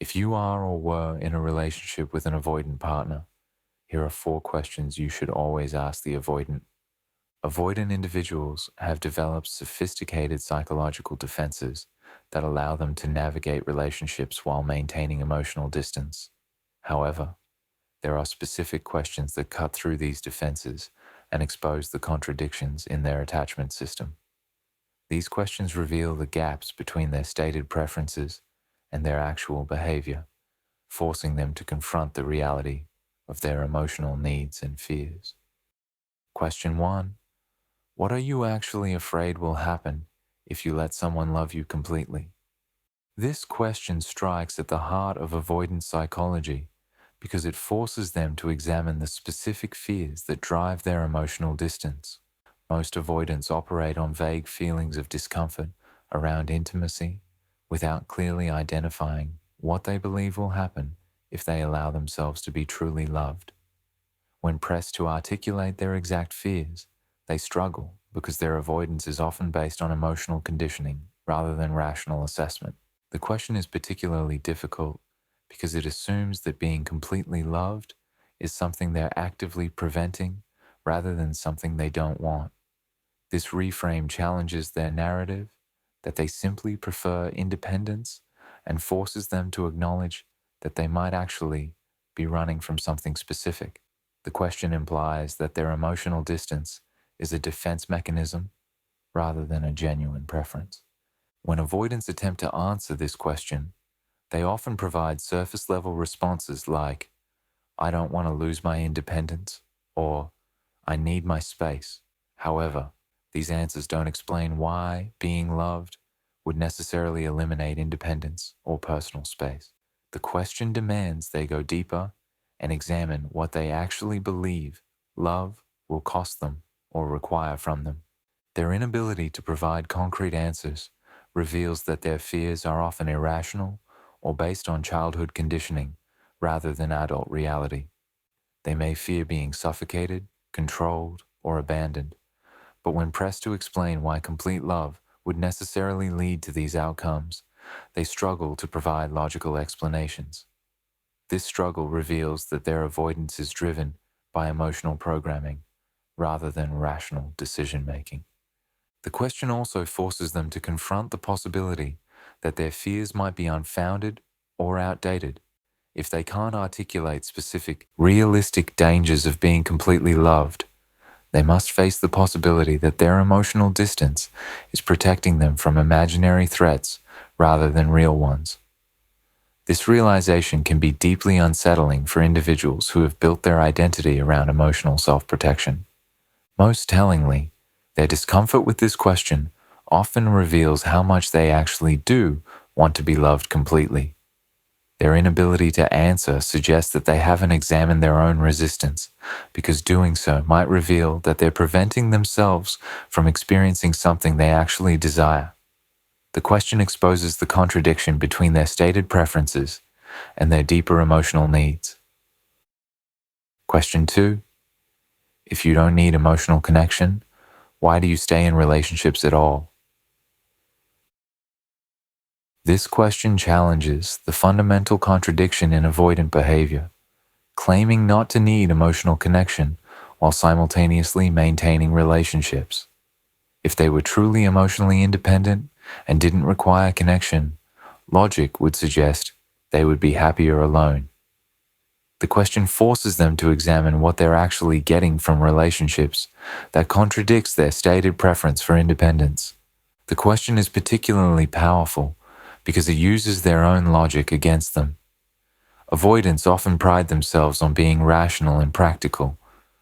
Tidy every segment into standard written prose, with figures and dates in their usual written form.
If you are or were in a relationship with an avoidant partner, here are 4 questions you should always ask the avoidant. Avoidant individuals have developed sophisticated psychological defenses that allow them to navigate relationships while maintaining emotional distance. However, there are specific questions that cut through these defenses and expose the contradictions in their attachment system. These questions reveal the gaps between their stated preferences and their actual behavior, forcing them to confront the reality of their emotional needs and fears. Question 1. What are you actually afraid will happen if you let someone love you completely? This question strikes at the heart of avoidant psychology because it forces them to examine the specific fears that drive their emotional distance. Most avoidants operate on vague feelings of discomfort around intimacy without clearly identifying what they believe will happen if they allow themselves to be truly loved. When pressed to articulate their exact fears, they struggle because their avoidance is often based on emotional conditioning rather than rational assessment. The question is particularly difficult because it assumes that being completely loved is something they're actively preventing rather than something they don't want. This reframe challenges their narrative that they simply prefer independence and forces them to acknowledge that they might actually be running from something specific. The question implies that their emotional distance is a defense mechanism rather than a genuine preference. When avoidants attempt to answer this question, they often provide surface-level responses like, "I don't want to lose my independence," or "I need my space." However, these answers don't explain why being loved would necessarily eliminate independence or personal space. The question demands they go deeper and examine what they actually believe love will cost them or require from them. Their inability to provide concrete answers reveals that their fears are often irrational or based on childhood conditioning rather than adult reality. They may fear being suffocated, controlled, or abandoned, but when pressed to explain why complete love would necessarily lead to these outcomes, they struggle to provide logical explanations. This struggle reveals that their avoidance is driven by emotional programming rather than rational decision-making. The question also forces them to confront the possibility that their fears might be unfounded or outdated. If they can't articulate specific, realistic dangers of being completely loved, they must face the possibility that their emotional distance is protecting them from imaginary threats rather than real ones. This realization can be deeply unsettling for individuals who have built their identity around emotional self-protection. Most tellingly, their discomfort with this question often reveals how much they actually do want to be loved completely. Their inability to answer suggests that they haven't examined their own resistance, because doing so might reveal that they're preventing themselves from experiencing something they actually desire. The question exposes the contradiction between their stated preferences and their deeper emotional needs. Question 2. If you don't need emotional connection, why do you stay in relationships at all? This question challenges the fundamental contradiction in avoidant behavior, claiming not to need emotional connection while simultaneously maintaining relationships. If they were truly emotionally independent and didn't require connection, logic would suggest they would be happier alone. The question forces them to examine what they're actually getting from relationships that contradicts their stated preference for independence. The question is particularly powerful because it uses their own logic against them. Avoidants often pride themselves on being rational and practical,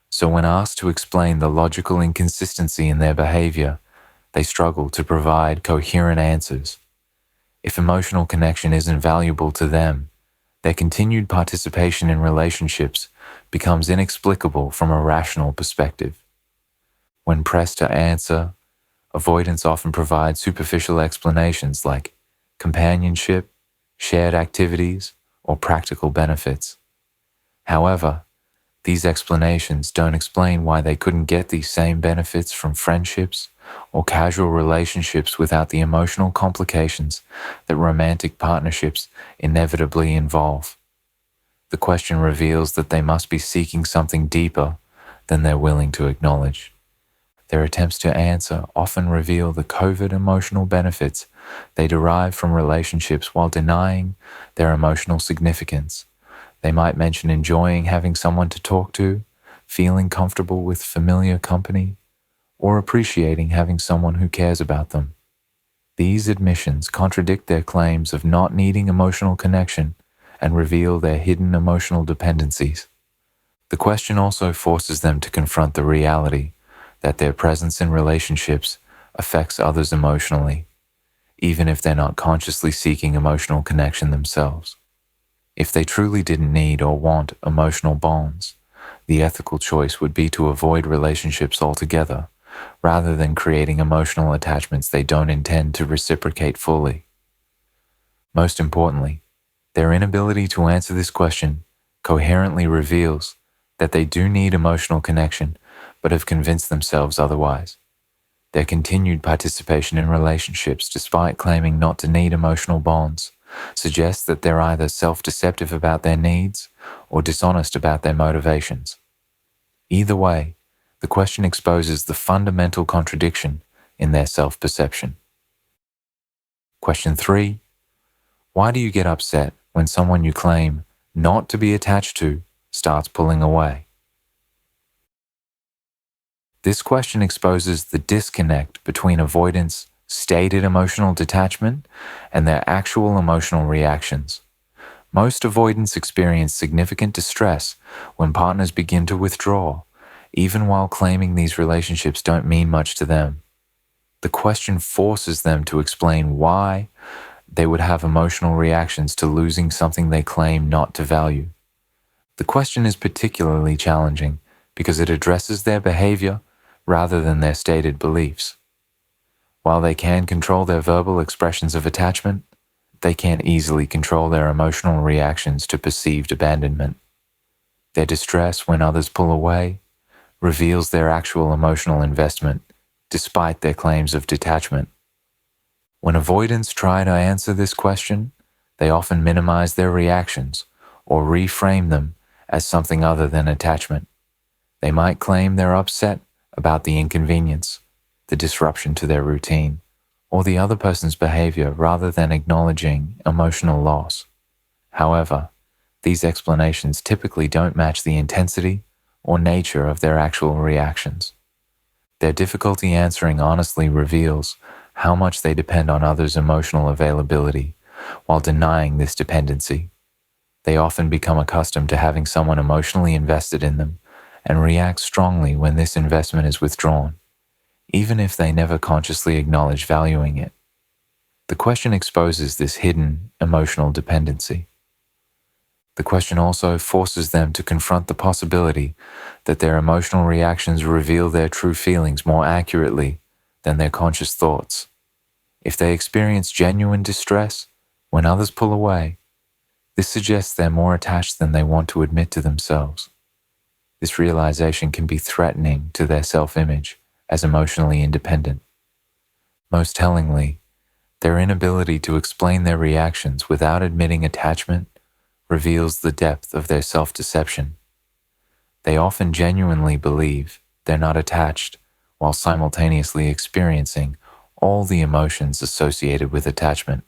so when asked to explain the logical inconsistency in their behavior, they struggle to provide coherent answers. If emotional connection isn't valuable to them, their continued participation in relationships becomes inexplicable from a rational perspective. When pressed to answer, avoidants often provide superficial explanations like companionship, shared activities, or practical benefits. However, These explanations don't explain why they couldn't get these same benefits from friendships or casual relationships without the emotional complications that romantic partnerships inevitably involve. The question reveals that they must be seeking something deeper than they're willing to acknowledge. Their attempts to answer often reveal the covert emotional benefits they derive from relationships while denying their emotional significance. They might mention enjoying having someone to talk to, feeling comfortable with familiar company, or appreciating having someone who cares about them. These admissions contradict their claims of not needing emotional connection and reveal their hidden emotional dependencies. The question also forces them to confront the reality that their presence in relationships affects others emotionally, even if they're not consciously seeking emotional connection themselves. If they truly didn't need or want emotional bonds, the ethical choice would be to avoid relationships altogether, rather than creating emotional attachments they don't intend to reciprocate fully. Most importantly, their inability to answer this question coherently reveals that they do need emotional connection, but have convinced themselves otherwise. Their continued participation in relationships, despite claiming not to need emotional bonds, suggests that they're either self-deceptive about their needs or dishonest about their motivations. Either way, the question exposes the fundamental contradiction in their self-perception. Question 3. Why do you get upset when someone you claim not to be attached to starts pulling away? This question exposes the disconnect between avoidants' stated emotional detachment and their actual emotional reactions. Most avoidants experience significant distress when partners begin to withdraw, even while claiming these relationships don't mean much to them. The question forces them to explain why they would have emotional reactions to losing something they claim not to value. The question is particularly challenging because it addresses their behavior rather than their stated beliefs. While they can control their verbal expressions of attachment, they can't easily control their emotional reactions to perceived abandonment. Their distress when others pull away reveals their actual emotional investment, despite their claims of detachment. When avoidants try to answer this question, they often minimize their reactions or reframe them as something other than attachment. They might claim they're upset about the inconvenience, the disruption to their routine, or the other person's behavior rather than acknowledging emotional loss. However, these explanations typically don't match the intensity or nature of their actual reactions. Their difficulty answering honestly reveals how much they depend on others' emotional availability while denying this dependency. They often become accustomed to having someone emotionally invested in them and react strongly when this investment is withdrawn, even if they never consciously acknowledge valuing it. The question exposes this hidden emotional dependency. The question also forces them to confront the possibility that their emotional reactions reveal their true feelings more accurately than their conscious thoughts. If they experience genuine distress when others pull away, this suggests they're more attached than they want to admit to themselves. This realization can be threatening to their self-image as emotionally independent. Most tellingly, their inability to explain their reactions without admitting attachment reveals the depth of their self-deception. They often genuinely believe they're not attached while simultaneously experiencing all the emotions associated with attachment.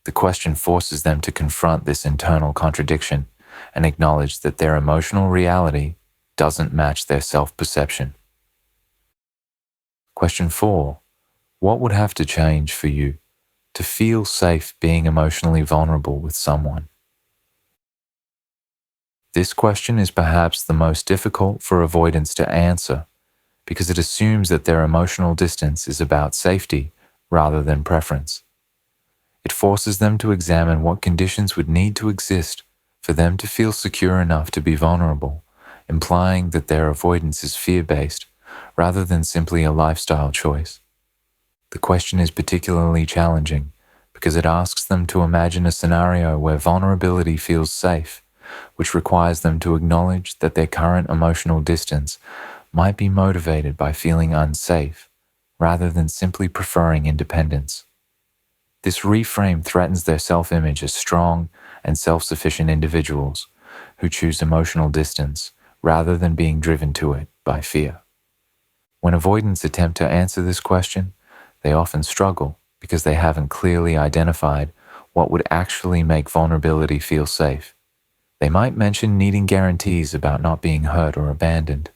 The question forces them to confront this internal contradiction and acknowledge that their emotional reality doesn't match their self-perception. Question 4. What would have to change for you to feel safe being emotionally vulnerable with someone? This question is perhaps the most difficult for avoidants to answer because it assumes that their emotional distance is about safety rather than preference. It forces them to examine what conditions would need to exist for them to feel secure enough to be vulnerable, implying that their avoidance is fear-based rather than simply a lifestyle choice. The question is particularly challenging because it asks them to imagine a scenario where vulnerability feels safe which requires them to acknowledge that their current emotional distance might be motivated by feeling unsafe rather than simply preferring independence. This reframe threatens their self-image as strong and self-sufficient individuals who choose emotional distance rather than being driven to it by fear. When avoidants attempt to answer this question, they often struggle because they haven't clearly identified what would actually make vulnerability feel safe. They might mention needing guarantees about not being hurt or abandoned,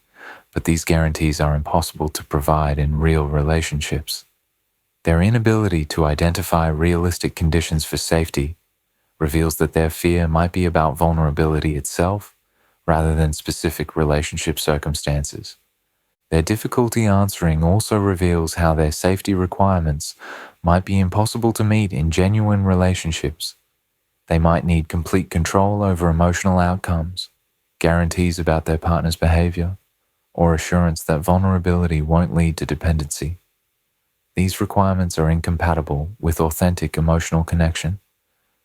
but these guarantees are impossible to provide in real relationships. Their inability to identify realistic conditions for safety reveals that their fear might be about vulnerability itself rather than specific relationship circumstances. Their difficulty answering also reveals how their safety requirements might be impossible to meet in genuine relationships. They might need complete control over emotional outcomes, guarantees about their partner's behavior, or assurance that vulnerability won't lead to dependency. These requirements are incompatible with authentic emotional connection,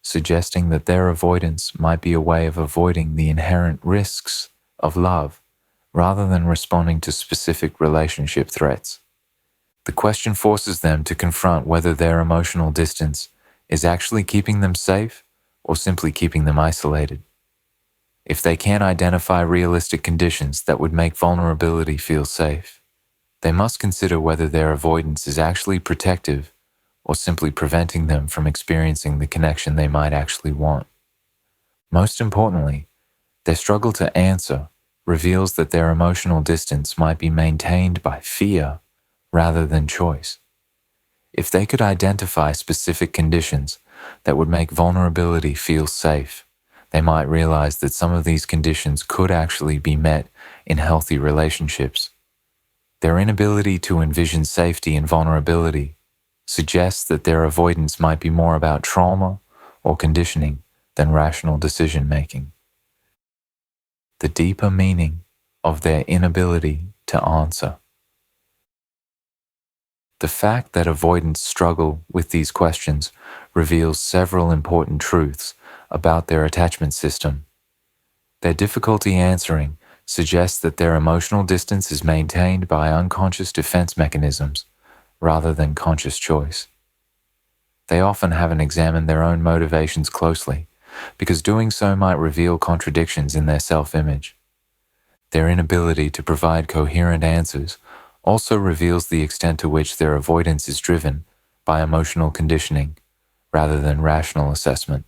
suggesting that their avoidance might be a way of avoiding the inherent risks of love rather than responding to specific relationship threats. The question forces them to confront whether their emotional distance is actually keeping them safe or simply keeping them isolated. If they can't identify realistic conditions that would make vulnerability feel safe, they must consider whether their avoidance is actually protective or simply preventing them from experiencing the connection they might actually want. Most importantly, their struggle to answer reveals that their emotional distance might be maintained by fear rather than choice. If they could identify specific conditions that would make vulnerability feel safe, they might realize that some of these conditions could actually be met in healthy relationships. Their inability to envision safety and vulnerability suggests that their avoidance might be more about trauma or conditioning than rational decision-making. The deeper meaning of their inability to answer. The fact that avoidants struggle with these questions reveals several important truths about their attachment system. Their difficulty answering suggests that their emotional distance is maintained by unconscious defense mechanisms rather than conscious choice. They often haven't examined their own motivations closely, because doing so might reveal contradictions in their self-image. Their inability to provide coherent answers also reveals the extent to which their avoidance is driven by emotional conditioning rather than rational assessment.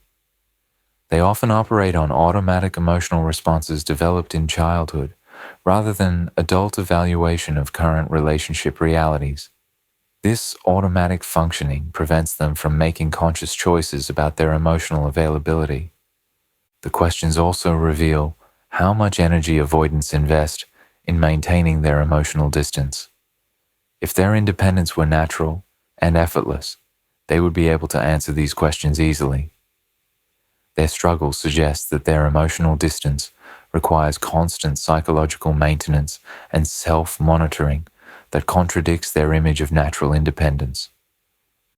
They often operate on automatic emotional responses developed in childhood rather than adult evaluation of current relationship realities. This automatic functioning prevents them from making conscious choices about their emotional availability. The questions also reveal how much energy avoidants invest in maintaining their emotional distance. If their independence were natural and effortless, they would be able to answer these questions easily. Their struggle suggests that their emotional distance requires constant psychological maintenance and self-monitoring that contradicts their image of natural independence.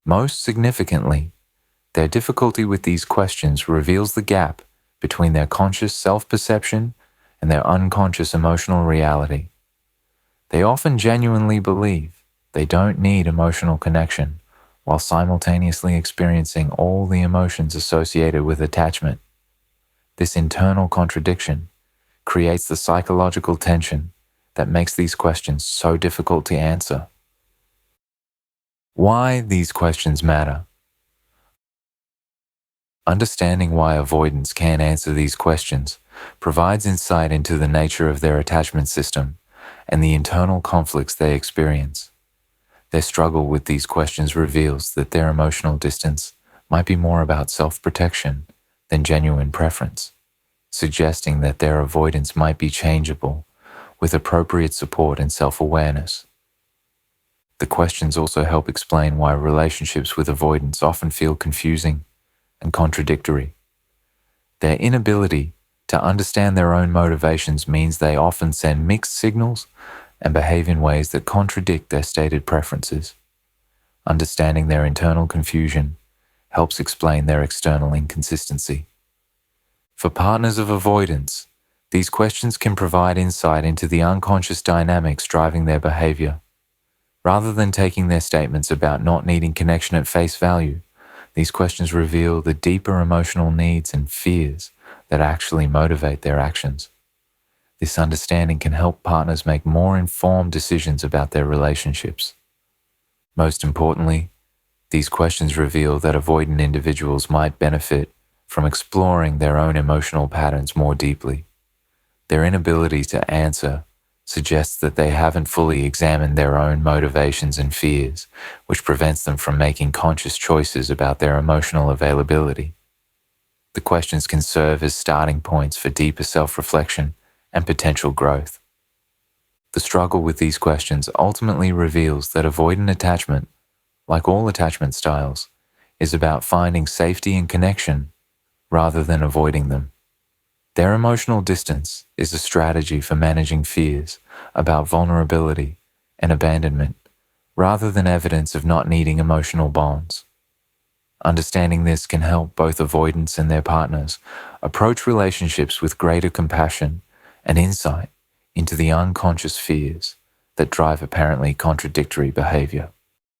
Most significantly, their difficulty with these questions reveals the gap between their conscious self-perception and their unconscious emotional reality. They often genuinely believe they don't need emotional connection while simultaneously experiencing all the emotions associated with attachment. This internal contradiction creates the psychological tension that makes these questions so difficult to answer. Why these questions matter. Understanding why avoidants can't answer these questions provides insight into the nature of their attachment system and the internal conflicts they experience. Their struggle with these questions reveals that their emotional distance might be more about self-protection than genuine preference, suggesting that their avoidance might be changeable with appropriate support and self-awareness. The questions also help explain why relationships with avoidants often feel confusing and contradictory. Their inability to understand their own motivations means they often send mixed signals and behave in ways that contradict their stated preferences. Understanding their internal confusion helps explain their external inconsistency. For partners of avoidance, these questions can provide insight into the unconscious dynamics driving their behavior. Rather than taking their statements about not needing connection at face value, these questions reveal the deeper emotional needs and fears that actually motivate their actions. This understanding can help partners make more informed decisions about their relationships. Most importantly, these questions reveal that avoidant individuals might benefit from exploring their own emotional patterns more deeply. Their inability to answer suggests that they haven't fully examined their own motivations and fears, which prevents them from making conscious choices about their emotional availability. The questions can serve as starting points for deeper self-reflection and potential growth. The struggle with these questions ultimately reveals that avoidant attachment, like all attachment styles, is about finding safety and connection rather than avoiding them. Their emotional distance is a strategy for managing fears about vulnerability and abandonment, rather than evidence of not needing emotional bonds. Understanding this can help both avoidants and their partners approach relationships with greater compassion and insight into the unconscious fears that drive apparently contradictory behavior.